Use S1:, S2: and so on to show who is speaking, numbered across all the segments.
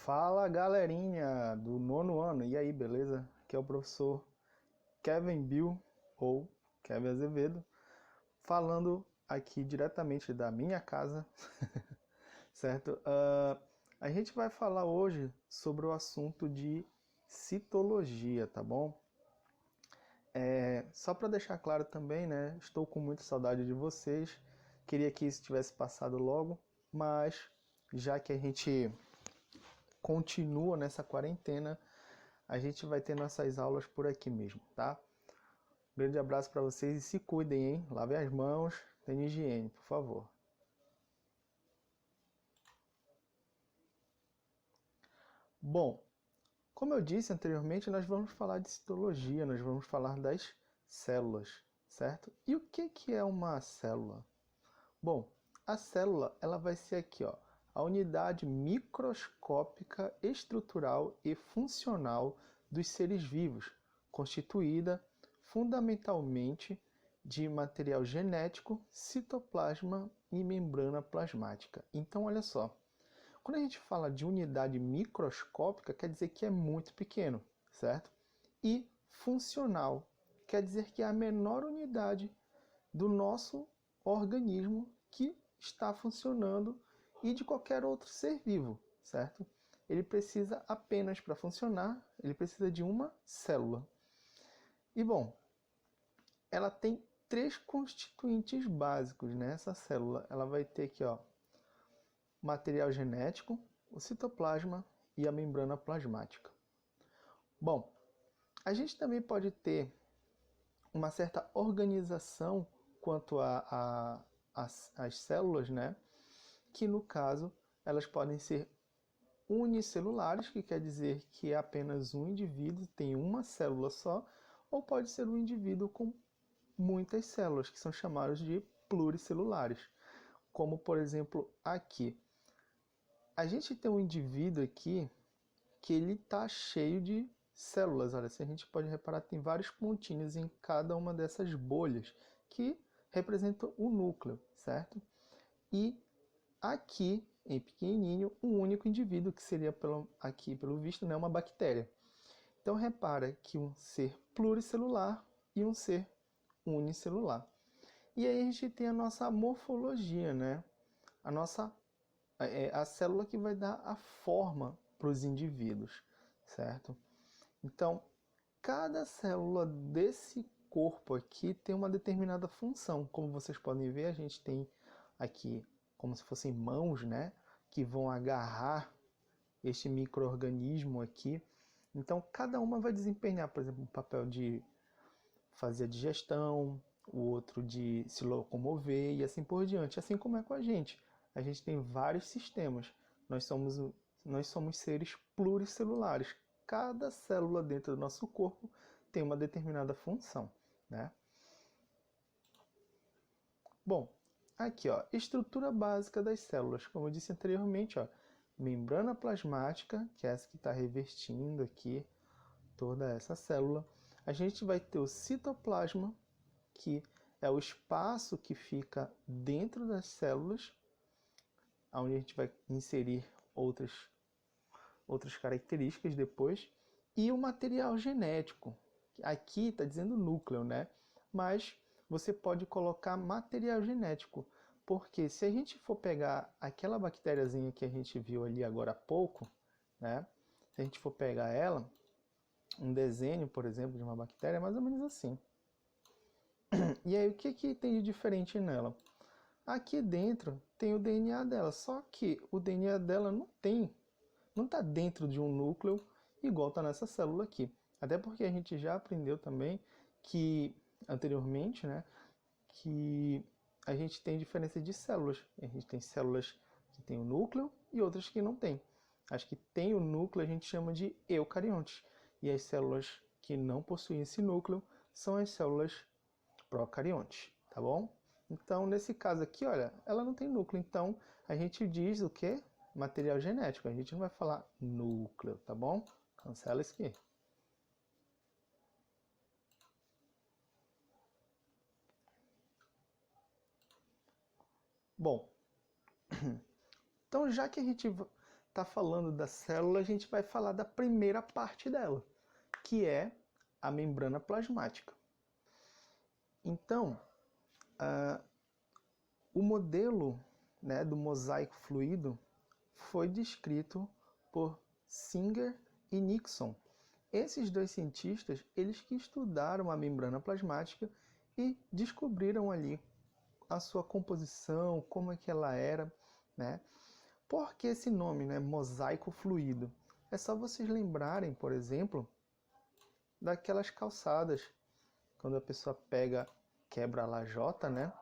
S1: Fala galerinha do nono ano, e aí, beleza? Aqui é o professor Kevin Bill, ou Kevin Azevedo, falando aqui diretamente da minha casa, certo? A gente vai falar hoje sobre o assunto de citologia, tá bom? Só para deixar claro também, né? Estou com muita saudade de vocês, queria que isso tivesse passado logo, mas já que a gente continua nessa quarentena, a gente vai ter nossas aulas por aqui mesmo, tá? Um grande abraço para vocês e se cuidem, hein? Lavem as mãos, tenham higiene, por favor. Bom, como eu disse anteriormente, nós vamos falar de citologia, nós vamos falar das células, certo? E o que é uma célula? Bom, a célula ela vai ser aqui, ó, a unidade microscópica, estrutural e funcional dos seres vivos, constituída fundamentalmente de material genético, citoplasma e membrana plasmática. Então, olha só, quando a gente fala de unidade microscópica, quer dizer que é muito pequeno, certo? E funcional, quer dizer que é a menor unidade do nosso organismo que está funcionando e de qualquer outro ser vivo, certo? Ele precisa apenas para funcionar, ele precisa de uma célula. E bom, ela tem três constituintes básicos nessa célula. Ela vai ter aqui, ó, material genético, o citoplasma e a membrana plasmática. Bom, a gente também pode ter uma certa organização quanto às células, né? Que no caso elas podem ser unicelulares, que quer dizer que é apenas um indivíduo, tem uma célula só, ou pode ser um indivíduo com muitas células, que são chamadas de pluricelulares. Como por exemplo aqui. A gente tem um indivíduo aqui que ele está cheio de células. Olha, se a gente pode reparar, tem vários pontinhos em cada uma dessas bolhas que representam o núcleo, certo? E aqui, em pequenininho, um único indivíduo, que seria aqui, pelo visto, né, uma bactéria. Então repara que um ser pluricelular e um ser unicelular. E aí a gente tem a nossa morfologia, né? A célula que vai dar a forma para os indivíduos, certo? Então, cada célula desse corpo aqui tem uma determinada função. Como vocês podem ver, a gente tem aqui como se fossem mãos, né, que vão agarrar este micro-organismo aqui. Então, cada uma vai desempenhar, por exemplo, um papel de fazer a digestão, o outro de se locomover e assim por diante. Assim como é com a gente. A gente tem vários sistemas. Nós somos seres pluricelulares. Cada célula dentro do nosso corpo tem uma determinada função, né? Bom, aqui, ó, estrutura básica das células. Como eu disse anteriormente, ó, membrana plasmática, que é essa que está revestindo aqui toda essa célula. A gente vai ter o citoplasma, que é o espaço que fica dentro das células, onde a gente vai inserir outras características depois, e o material genético. Aqui está dizendo núcleo, né? Mas você pode colocar material genético, porque se a gente for pegar aquela bactériazinha que a gente viu ali agora há pouco, né? Se a gente for pegar ela, um desenho, por exemplo, de uma bactéria, é mais ou menos assim. E aí, o que tem de diferente nela? Aqui dentro tem o DNA dela, só que o DNA dela não está dentro de um núcleo igual está nessa célula aqui. Até porque a gente já aprendeu também que, anteriormente, né, que a gente tem diferença de células. A gente tem células que têm o núcleo e outras que não têm. As que têm o núcleo a gente chama de eucariontes. E as células que não possuem esse núcleo são as células procariontes, tá bom? Então, nesse caso aqui, olha, ela não tem núcleo, então a gente diz o quê? Material genético, a gente não vai falar núcleo, tá bom? Cancela isso aqui. Bom, então já que a gente está falando da célula, a gente vai falar da primeira parte dela, que é a membrana plasmática. Então, o modelo, né, do mosaico fluido foi descrito por Singer e Nixon. Esses dois cientistas, eles que estudaram a membrana plasmática e descobriram ali a sua composição, como é que ela era, né? Por que esse nome, né, mosaico fluido? É só vocês lembrarem, por exemplo, daquelas calçadas, quando a pessoa quebra a lajota, né?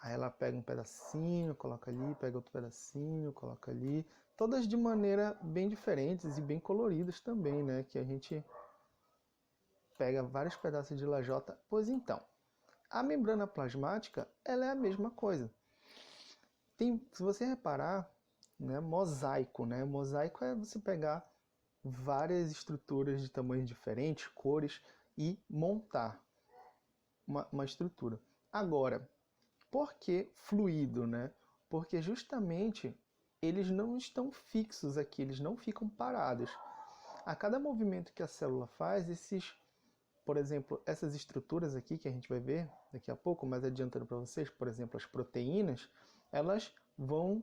S1: Aí ela pega um pedacinho, coloca ali, pega outro pedacinho, coloca ali, todas de maneira bem diferentes e bem coloridas também, né? Que a gente pega vários pedaços de lajota. Pois então, a membrana plasmática, ela é a mesma coisa. Se você reparar, né, mosaico, né? Mosaico é você pegar várias estruturas de tamanhos diferentes, cores, e montar uma estrutura. Agora, por que fluido, né? Porque justamente eles não estão fixos aqui, eles não ficam parados. A cada movimento que a célula faz, por exemplo, essas estruturas aqui que a gente vai ver daqui a pouco, mais adiantando para vocês, por exemplo, as proteínas, elas vão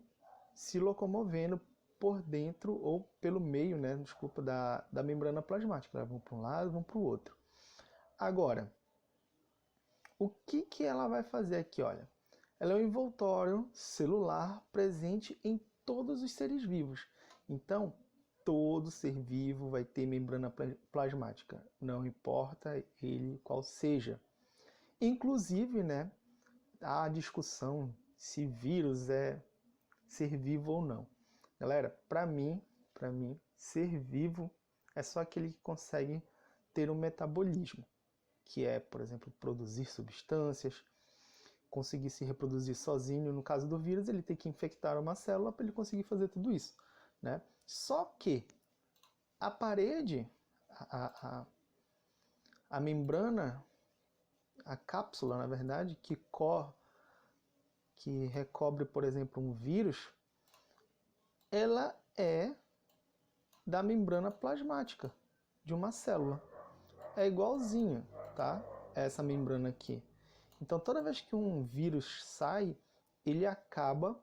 S1: se locomovendo por dentro ou pelo meio, né, desculpa, da membrana plasmática. Elas vão para um lado, vão para o outro. Agora, o que ela vai fazer aqui? Olha, ela é um envoltório celular presente em todos os seres vivos. Então, todo ser vivo vai ter membrana plasmática, não importa ele qual seja. Inclusive, né, há discussão se vírus é ser vivo ou não. Galera, para mim, ser vivo é só aquele que consegue ter um metabolismo, que é, por exemplo, produzir substâncias, conseguir se reproduzir sozinho. No caso do vírus, ele tem que infectar uma célula para ele conseguir fazer tudo isso, né? Só que a parede, a membrana, a cápsula, na verdade, que recobre, por exemplo, um vírus, ela é da membrana plasmática de uma célula. É igualzinho, tá? Essa membrana aqui. Então, toda vez que um vírus sai, ele acaba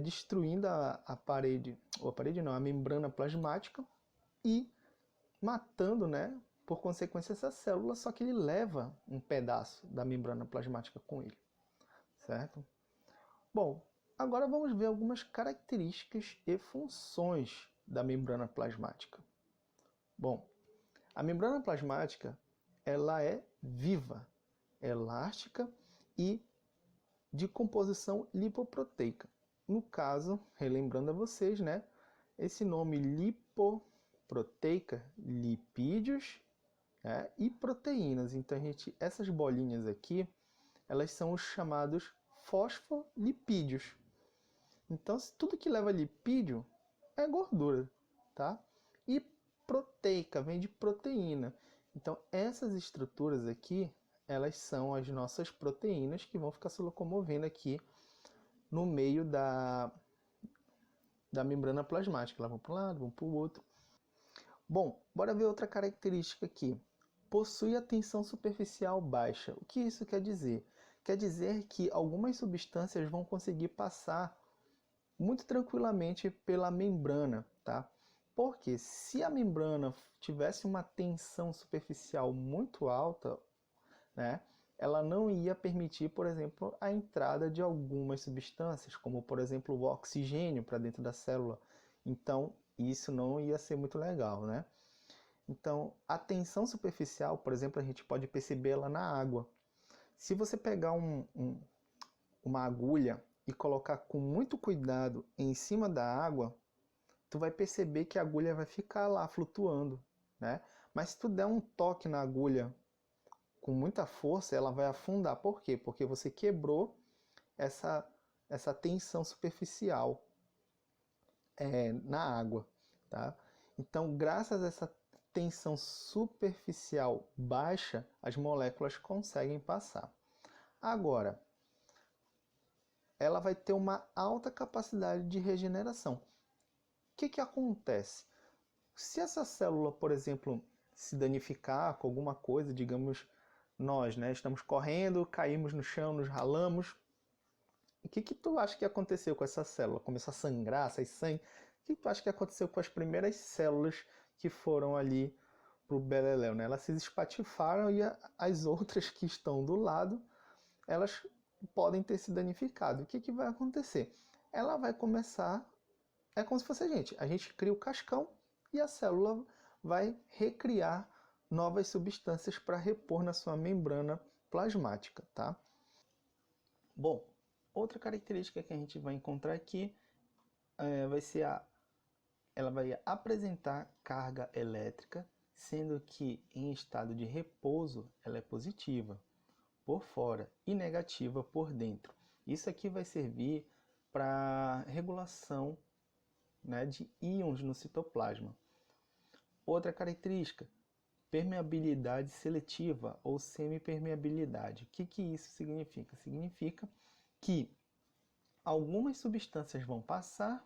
S1: destruindo a parede, ou a parede não, a membrana plasmática e matando, né, por consequência, essa célula, só que ele leva um pedaço da membrana plasmática com ele, certo? Bom, agora vamos ver algumas características e funções da membrana plasmática. Bom, a membrana plasmática, ela é viva, elástica e de composição lipoproteica. No caso, relembrando a vocês, né, esse nome lipoproteica, lipídios, né, e proteínas. Então, essas bolinhas aqui, elas são os chamados fosfolipídios. Então, tudo que leva lipídio é gordura, tá? E proteica vem de proteína. Então, essas estruturas aqui, elas são as nossas proteínas que vão ficar se locomovendo aqui no meio da membrana plasmática. Elas vão para um lado, vão para o outro. Bom, bora ver outra característica aqui. Possui a tensão superficial baixa. O que isso quer dizer? Quer dizer que algumas substâncias vão conseguir passar muito tranquilamente pela membrana, tá? Porque se a membrana tivesse uma tensão superficial muito alta, né, ela não ia permitir, por exemplo, a entrada de algumas substâncias, como, por exemplo, o oxigênio para dentro da célula. Então, isso não ia ser muito legal, né? Então, a tensão superficial, por exemplo, a gente pode percebê-la na água. Se você pegar uma agulha e colocar com muito cuidado em cima da água, tu vai perceber que a agulha vai ficar lá flutuando, né? Mas se tu der um toque na agulha com muita força, ela vai afundar. Por quê? Porque você quebrou essa tensão superficial na água, tá? Então, graças a essa tensão superficial baixa, as moléculas conseguem passar. Agora, ela vai ter uma alta capacidade de regeneração. O que acontece? Se essa célula, por exemplo, se danificar com alguma coisa, digamos nós, né, estamos correndo, caímos no chão, nos ralamos, o que tu acha que aconteceu com essa célula? Começou a sangrar, sair sangue? O que tu acha que aconteceu com as primeiras células que foram ali pro beleléu, né? Elas se espatifaram e as outras que estão do lado, elas podem ter se danificado. O que vai acontecer? Ela vai começar, é como se fosse a gente cria o cascão e a célula vai recriar novas substâncias para repor na sua membrana plasmática, tá? Bom, outra característica que a gente vai encontrar aqui vai ser ela vai apresentar carga elétrica, sendo que em estado de repouso ela é positiva por fora e negativa por dentro. Isso aqui vai servir para regulação, né, de íons no citoplasma. Outra característica, permeabilidade seletiva ou semipermeabilidade. O que isso significa? Significa que algumas substâncias vão passar,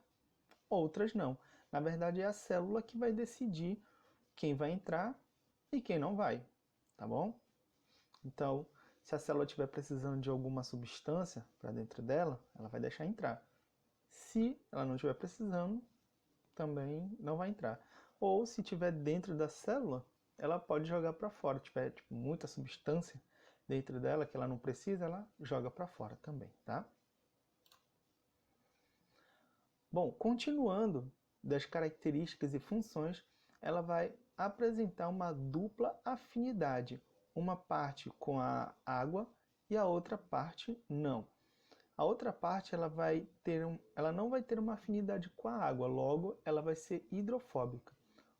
S1: outras não. Na verdade, é a célula que vai decidir quem vai entrar e quem não vai, tá bom? Então, se a célula estiver precisando de alguma substância para dentro dela, ela vai deixar entrar. Se ela não estiver precisando, também não vai entrar. Ou se estiver dentro da célula, ela pode jogar para fora. Se tiver muita substância dentro dela que ela não precisa, ela joga para fora também, tá? Bom, continuando das características e funções, ela vai apresentar uma dupla afinidade. Uma parte com a água e a outra parte não. A outra parte ela não vai ter uma afinidade com a água, logo ela vai ser hidrofóbica.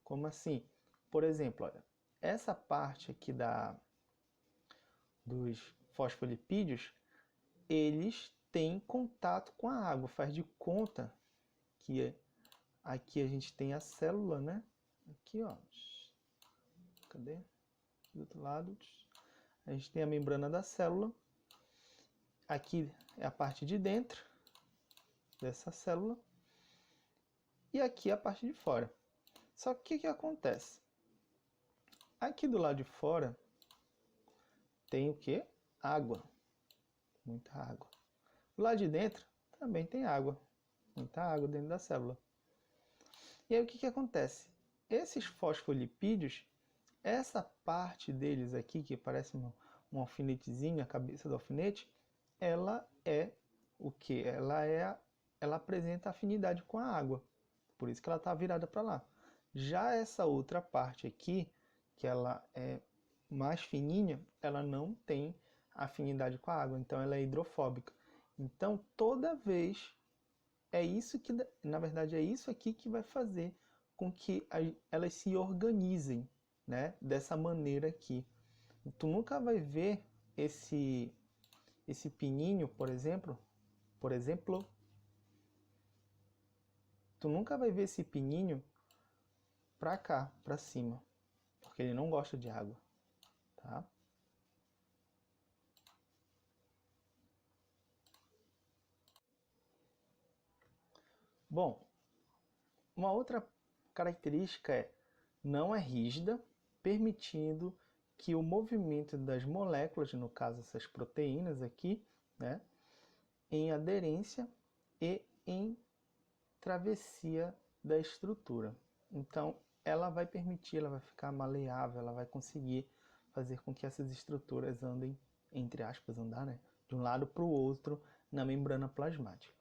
S1: Como assim? Por exemplo, olha, essa parte aqui dos fosfolipídios, eles têm contato com a água. Faz de conta que aqui a gente tem a célula, né? Aqui, ó. Cadê? Do outro lado. A gente tem a membrana da célula. Aqui é a parte de dentro dessa célula. E aqui é a parte de fora. Só que o que acontece? Aqui do lado de fora tem o que? Água. Muita água. Do lado de dentro também tem água. Muita água dentro da célula. E aí o que acontece? Esses fosfolipídios, essa parte deles aqui, que parece um alfinetezinho, a cabeça do alfinete, ela é o que? Ela apresenta afinidade com a água. Por isso que ela está virada para lá. Já essa outra parte aqui, que ela é mais fininha, ela não tem afinidade com a água, então ela é hidrofóbica. Então toda vez é isso que, na verdade, é isso aqui que vai fazer com que elas se organizem, né? Dessa maneira aqui. Tu nunca vai ver esse pininho, por exemplo, tu nunca vai ver esse pininho para cá, para cima, porque ele não gosta de água, tá? Bom, uma outra característica não é rígida, permitindo que o movimento das moléculas, no caso essas proteínas aqui, né, em aderência e em travessia da estrutura. Então, ela vai ficar maleável, ela vai conseguir fazer com que essas estruturas andem, entre aspas, andar, né, de um lado para o outro na membrana plasmática.